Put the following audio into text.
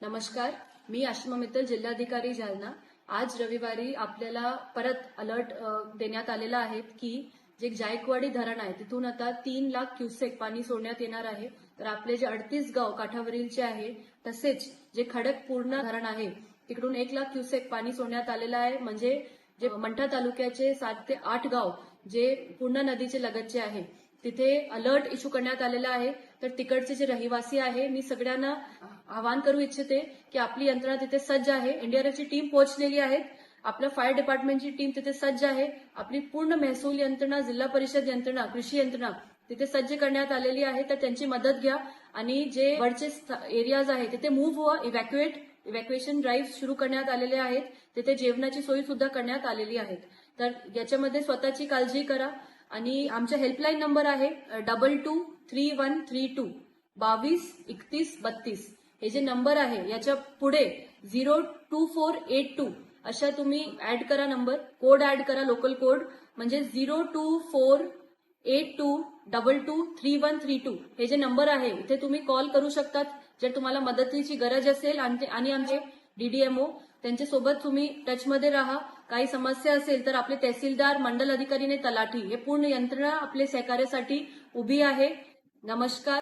नमस्कार, मी आशिमा मित्तल, जिल्हाधिकारी जालना. आज रविवारी आपल्याला परत अलर्ट देण्यात आलेला आहे की जे जायकवाडी धरण आहे तिथून आता 3 लाख क्युसेक पाणी सोडण्यात येणार आहे. तर आपले जे 38 गाव काठावरीलचे आहे तसेच जे खडकपूर्ण धरण आहे तिकडून 1 लाख क्युसेक पाणी सोडण्यात आलेलं आहे. म्हणजे जे मंठा तालुक्याचे 7 ते 8 गाव जे पूर्णा नदीचे लगतचे आहे तिथे अलर्ट इश्यू करण्यात आलेला आहे. तर तिकडचे जे रहिवासी आहे मी सगळ्यांना आवाहन करू इच्छिते की आपली यंत्रणा तिथे सज्ज आहे. एनडीआरएफची टीम पोहोचलेली आहे. आपलं फायर डिपार्टमेंटची टीम तिथे सज्ज आहे. आपली पूर्ण महसूल यंत्रणा, जिल्हा परिषद यंत्रणा, कृषी यंत्रणा तिथे सज्ज करण्यात आलेली आहे. तर त्यांची मदत घ्या आणि जे वरचे एरियाज आहे तिथे मूव्ह व्हा. इव्हॅक्युएशन ड्राईव्ह सुरू करण्यात आलेले आहेत. तिथे जेवणाची सोयी सुद्धा करण्यात आलेली आहे. तर याच्यामध्ये स्वतःची काळजी करा आणि आमचा हेल्पलाईन नंबर आहे 223132 223132. हे जे नंबर आहे याच्या पुढे 02482 अशा तुम्ही ऍड करा नंबर, कोड ऍड करा, लोकल कोड म्हणजे 02482223132. हे जे नंबर आहे इथे तुम्ही कॉल करू शकतात जर तुम्हाला मदतीची गरज असेल. आणि आमचे डीडीएमओ त्यांच्यासोबत तुम्ही टचमध्ये राहा. काही समस्या असेल तर आपले तहसीलदार, मंडल अधिकारी आणि तलाठी हे पूर्ण यंत्रणा आपले सहकार्यासाठी उभी आहे. नमस्कार.